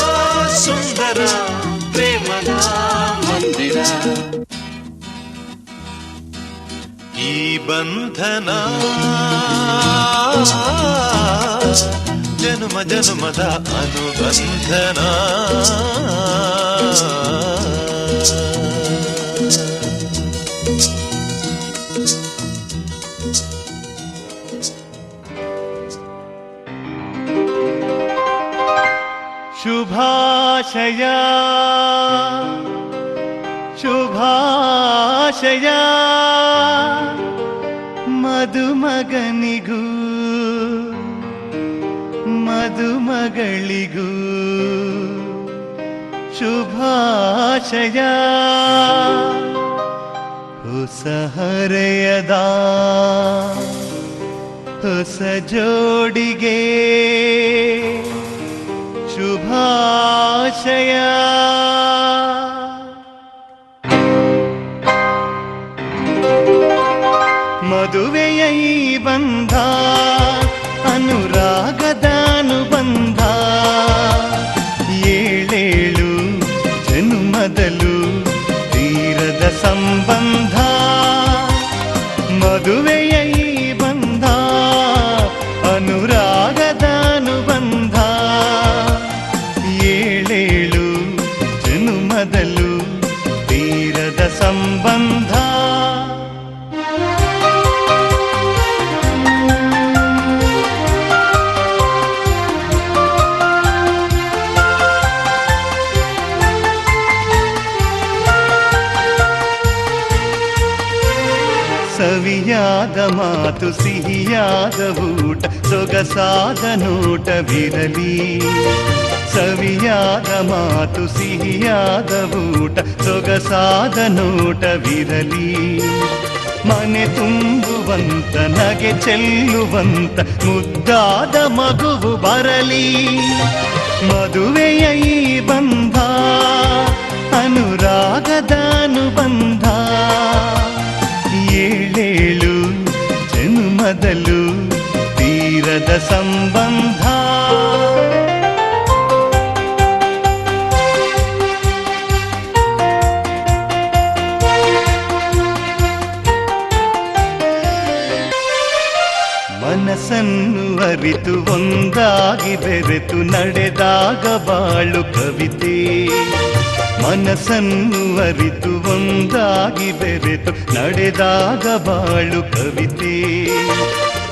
ಸುಂದರ ಪ್ರೇಮದ ಮಂದಿರ, ಈ ಬಂಧನ ಜನುಮ ಜನುಮದ ಅನುಬಂಧನ. ಶುಭಾಶಯ ಶುಭಾಶಯ ಮದುಮಗನಿಗೂ ಮದುಮಗಳಿಗೂ ಶುಭಾಶಯ, ಹೊಸ ಹರೆಯದ ಹೊಸ ಜೋಡಿಗೆ ಶುಭಾಶಯ. ಮದುವೆಯ ಈ ಬಂಧ ಅನುರಾಗದ ಅನುಬಂಧ, ಏಳೇಳು ಜನುಮದಲು ತೀರದ ಸಂಬಂಧ, ಮದುವೆಯ ಈ ಬಂಧ ಅನುರಾಗದ ಅನುಬಂಧ, ಏಳೇಳು ಜನುಮದಲು ತೀರದ ಸಂಬಂಧ. ಸವಿಯಾದ ಮಾತು ಸಿಹಿಯಾದ ಊಟ ಸೊಗಸಾದ ನೋಟವಿರಲಿ. ಸವಿಯಾದ ಮಾತು ಸಿಹಿಯಾದ ಊಟ ಸೊಗಸಾದ ನೋಟವಿರಲಿ. ಮನೆ ತುಂಬುವಂತ ನಗೆ ಚೆಲ್ಲುವಂತ ಮುದ್ದಾದ ಮಗುವು ಬರಲಿ. ಮದುವೆಯ ಈ ಬಂಧ ಅನುರಾಗದ ಅನುಬಂಧ ಏಳೇಳು ಜನ್ಮದಲ್ಲೂ ತೀರದ ಸಂಬಂಧ. ಮನಸ್ಸನ್ನು ಅರಿತು ಒಂದಾಗಿ ಬೆರೆತು ನಡೆದಾಗ ಬಾಳು ಕವಿತೆ. ಮನಸ್ಸನ್ನು ಅರಿತು ಒಂದಾಗಿ ಬೆರೆತು ನಡೆದಾಗ ಬಾಳು ಕವಿತೆ.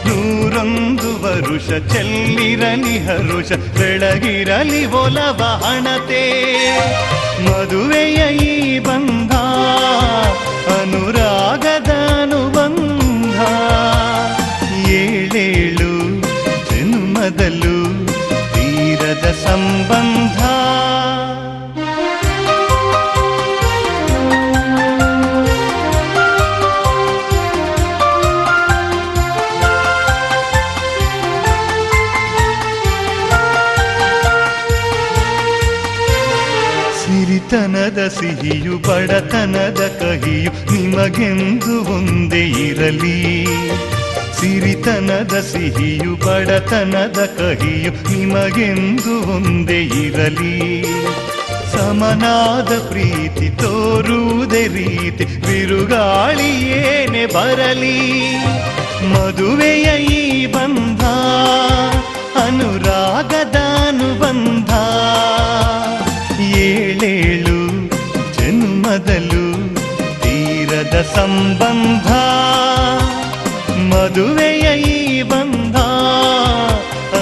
101 ವರುಷ ಚೆಲ್ಲಿರಲಿ ಹರುಷ ಬೆಳಗಿರಲಿ ಒಲವ ಹಣತೆ. ಮದುವೆಯ ಈ ಬಂಧ ಅನುರಾಗದ ಅನುಬಂಧ ಏಳೇಳು ಜನ್ಮದಲ್ಲೂ ತೀರದ ಸಂಬಂಧ. ಸಿರಿತನದ ಸಿಹಿಯು ಬಡತನದ ಕಹಿಯು ನಿಮಗೆಂದು ಒಂದೇ ಇರಲಿ. ಸಿರಿತನದ ಸಿಹಿಯು ಬಡತನದ ಕಹಿಯು ನಿಮಗೆಂದು ಒಂದೇ ಇರಲಿ. ಸಮನಾದ ಪ್ರೀತಿ ತೋರುವುದೇ ರೀತಿ ಬಿರುಗಾಳಿ ಏನೇ ಬರಲಿ. ಮದುವೆಯ ಈ ಬಂಧ ಅನುರಾಗದ ಅನುಬಂಧ ಏಳೇಳು ಜನ್ಮದಲ್ಲೂ ತೀರದ ಸಂಬಂಧ. ಮದುವೆಯ ಈ ಬಂಧ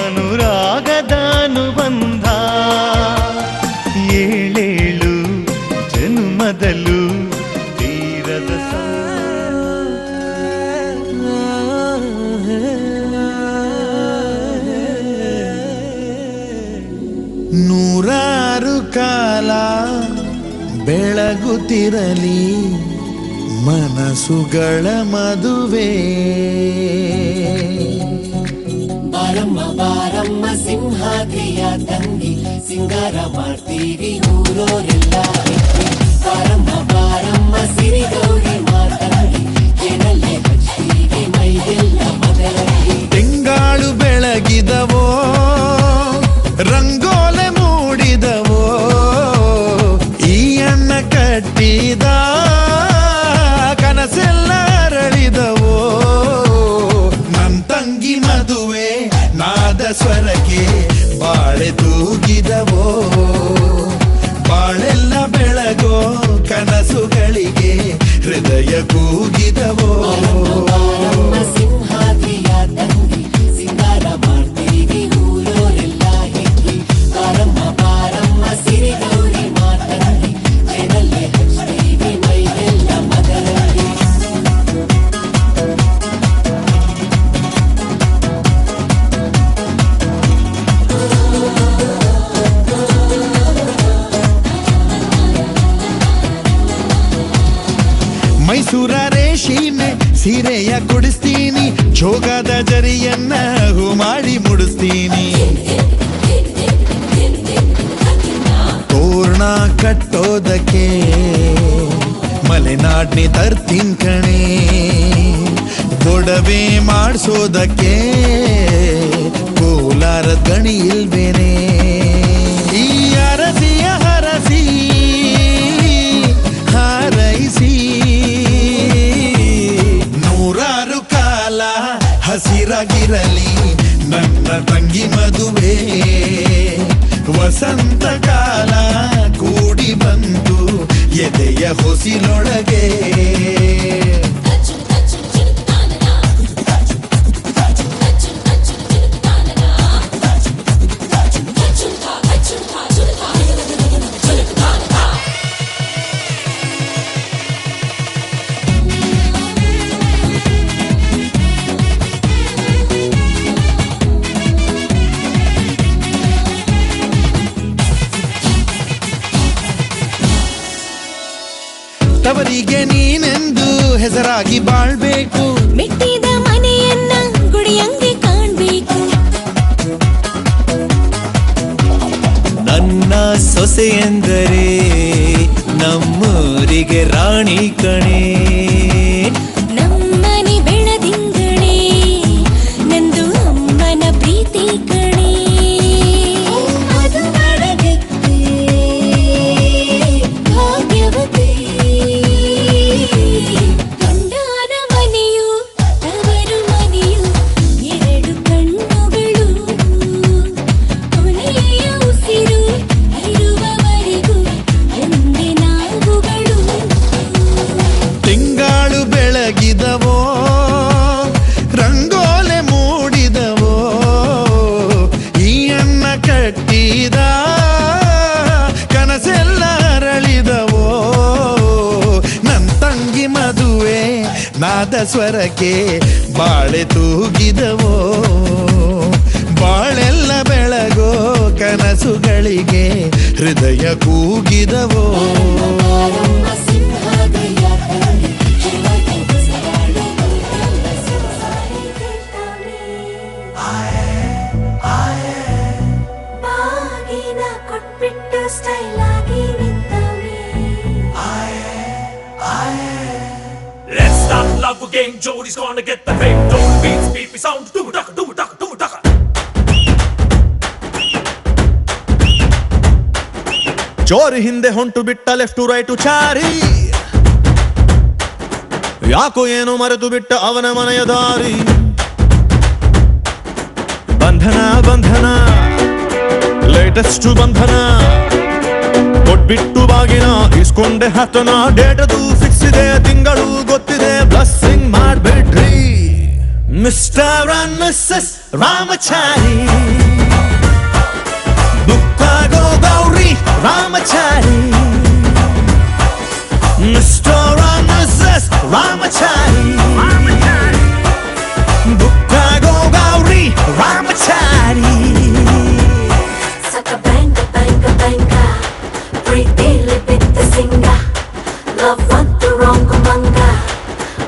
ಅನುರಾಗದ ಅನುಬಂಧ ಏಳೇಳು ಜನ್ಮದಲ್ಲೂ ತೀರದ ನೂರಾರು ಕಾಲ ಬೆಳಗುತ್ತಿರಲಿ ಮನಸ್ಸುಗಳ ಮದುವೆ. ಬಾರಮ್ಮ ಬಾರಮ್ಮ ಸಿಂಹಾದ್ರಿಯ ತಂಗಿ ಸಿಂಗಾರ ಮಾಡ್ತೀವಿ ಊರೋರೆಲ್ಲ. ಬಾರಮ್ಮ ಬಾರಮ್ಮ ಸಿರಿ ಗೌರಿ ಮಾತಂಗಿ ಏನಲ್ಲೇ ಹಚ್ತೀವಿ ಮೈಗೆಲ್ಲ ಮದರಂಗಿ. ತಿಂಗಾಳು ಬೆಳಗಿದವೋ ರಂಗೋಲೆ ಮೂಡಿದವೋ ಈ ಅಣ್ಣ ಕಟ್ಟಿದ ಕನಸೆಲ್ಲ ಅರಳಿದವೋ. ನನ್ ತಂಗಿ ಮದುವೆ ನಾದ ಸ್ವರಕ್ಕೆ ಬಾಳೆ ತೂಗಿದವೋ. ಬಾಳೆಲ್ಲ ಬೆಳಗೋ ಕನಸುಗಳಿಗೆ ಹೃದಯ ಕೂಗಿದವೋ. ಸಿಂಹಾದ್ರಿಯ ತಂಗಿ ಸಿಂಗಾರ ಮಾಡ್ತೀವಿ ಊರೋರೆಲ್ಲ ಹೆಂಗಿ. ಬಾರಮ್ಮ ಬಾರಮ್ಮ ಸಿರಿ ಗೌರಿ ಮಾತಂಗಿ ಏನಲ್ಲೇ ಹಚ್ತೀವಿ ಮೈಗೆಲ್ಲ ಮದರಂಗಿ. ಮೈಸೂರ ರೇಷಿಮೆ ಸೀರೆಯ ಕೊಡಿಸ್ತೀನಿ, ಜೋಗದ ಜರಿಯನ್ನ ಹೂ ಮಾಡಿ ಮುಡಿಸ್ತೀನಿ. ತೋರಣ ಕಟ್ಟೋದಕ್ಕೆ ಮಲೆನಾಡ್ನಿ ತರ್ತೀನ್ ಕಣೆ. ಗೊಡವೆ ಮಾಡಿಸೋದಕ್ಕೆ ಕೋಲಾರದ ಗಣಿ ಇಲ್ವೇನೆ. ಈ ಅರಸಿಯ ಹರಸಿ ಹಾರೈಸಿ ನೂರಾರು ಕಾಲ ಹಸಿರಾಗಿರಲಿ ನನ್ನ ತಂಗಿ ಮದುವೆ. ವಸಂತ ಕಾಲ ಕೂಡಿ ಬಂತು ಎದೆಯ ಹೊಸಿಲೊಳಗೆ. ತವರಿಗೆ ನೀನೆಂದು ಹೆಸರಾಗಿ ಬಾಳ್ಬೇಕು. ಮೆಟ್ಟಿದ ಮನೆಯನ್ನ ಗುಡಿಯಂಗೆ ಕಾಣ್ಬೇಕು. ನನ್ನ ಸೊಸೆ ಎಂದರೆ ನಮ್ಮೂರಿಗೆ ರಾಣಿ ಕಣೆ. ನಮ್ಮನೆ ಬೆಳದಿಂಗಳೇ ನಂದು ಅಮ್ಮನ ಪ್ರೀತಿ ಕಣೆ. ಅದು ಮಾಡಗತ್ತೆ ಭಾಗ್ಯವತಿ. ಗಂಡನ ಮನೆಯು ತವರು ಮನೆಯು ಎರಡು ಕಣ್ಣುಗಳು. ಕೊನೆಯ ಉಸಿರು ಇರುವವರೆಗೂ ಒಂದೇ ನಾವುಗಳು. ತಿಂಗಳು ಬೆಳಗಿದವೋ ರಂಗೋಲೆ ಮೂಡಿದವೋ ಈ ಅನ್ನ ಕಟ್ಟಿದ ಕನಸೆಲ್ಲ ಅರಳಿದವೋ. ನನ್ ತಂಗಿ ಮದುವೆ ನಾದ ಸ್ವರಕ್ಕೆ ಬಾಳೆ ತೂಗಿದವೋ. ಬಾಳೆಲ್ಲ ಬೆಳಗೋ ಕನಸುಗಳಿಗೆ ಹೃದಯ ಕೂಗಿದವೋ. ಬಾರಮ್ಮ ಸಿಂಹಗಯ್ಯ ಕಣೆ, ಶಿವಗೆ ಬಿಸಿಲಾಡು ಎಲ್ಲ ಸಂಸಾರಿ ಕರ್ತಾನೆ. ಬಾಗಿನ ಕೊಟ್ಬಿಟ್ಟು ಸ್ಟೈಲ್ ಆಗಿ ನಿಂತವೇ. Let's start love again. Jody's gonna get the fame. Don't beats, beat me sound. Do it, do it, do it, do it. ಚೋರಿ ಹಿಂದೆ ಹೊಂಟು ಬಿಟ್ಟ ಲೆಫ್ಟ್ ಟು ರೈಟ್ ಚಾರಿ. ಯಾಕೋ ಏನು ಮರೆತು ಬಿಟ್ಟ ಅವನ ಮನೆಯ ದಾರಿ. ಬಂಧನ ಬಂಧನ ಲೇಟೆಸ್ಟ್ ಬಂಧನ. ಕೊಟ್ಬಿಟ್ಟು ಬಾಗಿನ ಇಸ್ಕೊಂಡೆ ಹತ್ತನ. ಡೇಟದು ಫಿಕ್ಸ್ ಇದೆ ತಿಂಗಳು ಗೊತ್ತಿದೆ. ಬ್ಲಸ್ಸಿಂಗ್ ಮಾಡ್ಬಿಡ್ರಿ ಮಿಸ್ಟರ್ ಅಂಡ್ ಮಿಸ್ಸಸ್ ರಾಮಚಾರಿ. ಬುಕ್ಕಾಗೋ Gowri Ramachari. Mister and missus Ramachari. ಬುಕ್ಕಾಗೋ Gowri Ramachari. Saka banga banga banga, ಪ್ರೀತಿಲಿ ಬಿದ್ದ ಸಿಂಗ. Love ಒಂದು wrong ಮಂಗ,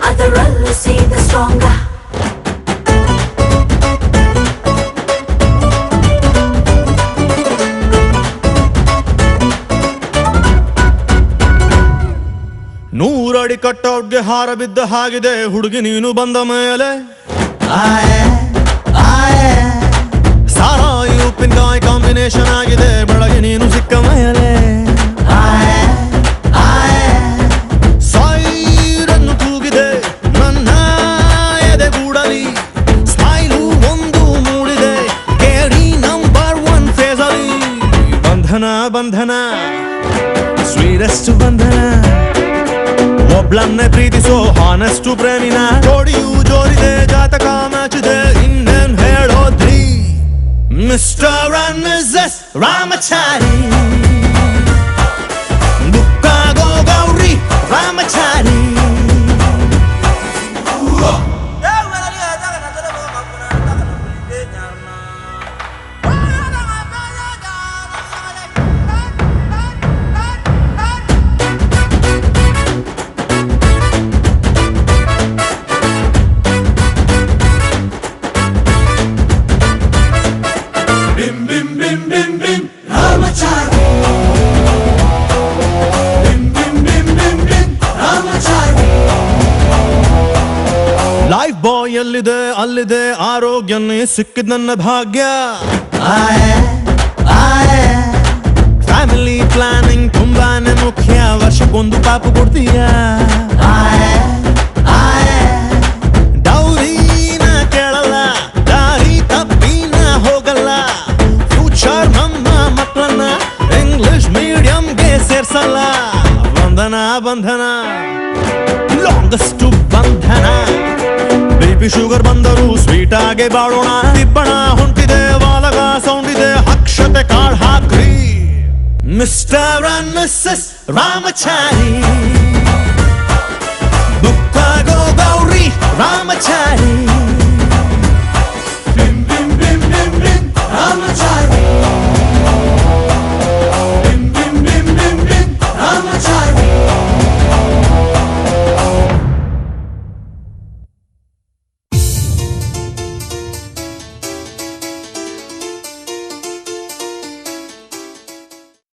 ಅದರಲ್ಲೂ ಸೀದ ಸ್ಟ್ರಾಂಗ. ನೂರಡಿ ಕಟ್ಔಟ್ಗೆ ಹಾರ ಬಿದ್ದ ಹಾಗಿದೆ ಹುಡುಗಿ ನೀನು ಬಂದ ಮೇಲೆ. ಸಾರಾಯಿ ಉಪ್ಪಿನಕಾಯಿ ಕಾಂಬಿನೇಷನ್ ಆಗಿದೆ ಬೆಳಗ್ಗೆ ನೀನು ಸಿಕ್ಕ ಮೇಲೆ. ಸೈರನ್ನು ಕೂಗಿದೆ ನನ್ನ ಎದೆಗೂಡಲಿ. ಸ್ಮೈಲು ಒಂದು ಮೂಡಿದೆ ಕೇಳಿ ನಂಬರ್ 1 ಫೇಸಲ್ಲಿ. ಬಂಧನ ಬಂಧನ ಸ್ವೀರೆಸ್ಟ್ ಬಂಧನ. ಒಬ್ಳನ್ನೇ ಪ್ರೀತಿಸೋ ಹಾನೆಸ್ಟ್ ಪ್ರೇಮಿನ. ಜೋಡಿಯು ಜೋರಿದೆ ಜಾತಕ ಮ್ಯಾಚಿದೆ ಇನ್ನೇನ್ ಹೇಳೋದ್ರಿ. Mister and missus Ramachari. ಬುಕ್ಕಾಗೋ ಗೌರಿ ರಾಮಚಾರಿ. ಲೈಫ್ ಬಾಯ್ ಎಲ್ಲಿದೆ ಅಲ್ಲಿದೆ ಆರೋಗ್ಯನೇ ಸಿಕ್ಕಿದ ನನ್ನ ಭಾಗ್ಯ. ಫ್ಯಾಮಿಲಿ ಪ್ಲಾನಿಂಗ್ ತುಂಬಾನೇ ಮುಖ್ಯ. ವರ್ಷಕ್ಕೊಂದು ಪಾಪು ಕೊಡ್ತೀಯ. ಡೌರಿನ ಕೇಳಲ್ಲ ದಾರಿ ತಪ್ಪಿನ ಹೋಗಲ್ಲ. ಫ್ಯೂಚರ್ ನಮ್ಮ ಮಕ್ಕಳನ್ನ ಇಂಗ್ಲಿಷ್ ಮೀಡಿಯಂಗೆ ಸೇರ್ಸಲ್ಲ. ಬಂಧನ ಬಂಧನ ಲಾಂಗೆಸ್ಟ್ ಬಂಧನ. ಬಿಪಿ ಶುಗರ್ ಬಂದರೂ ಸ್ವೀಟ್ ಆಗಿ ಬಾಳೋಣ. ತಿಪ್ಪಣ ಹೊಂಟಿದೆ ವಾಲಗ ಸೌಂಡ್ ಇದೆ ಅಕ್ಷತೆ ಕಾಳ್ ಹಾಕ್ರಿ. Mister and missus Ramachari.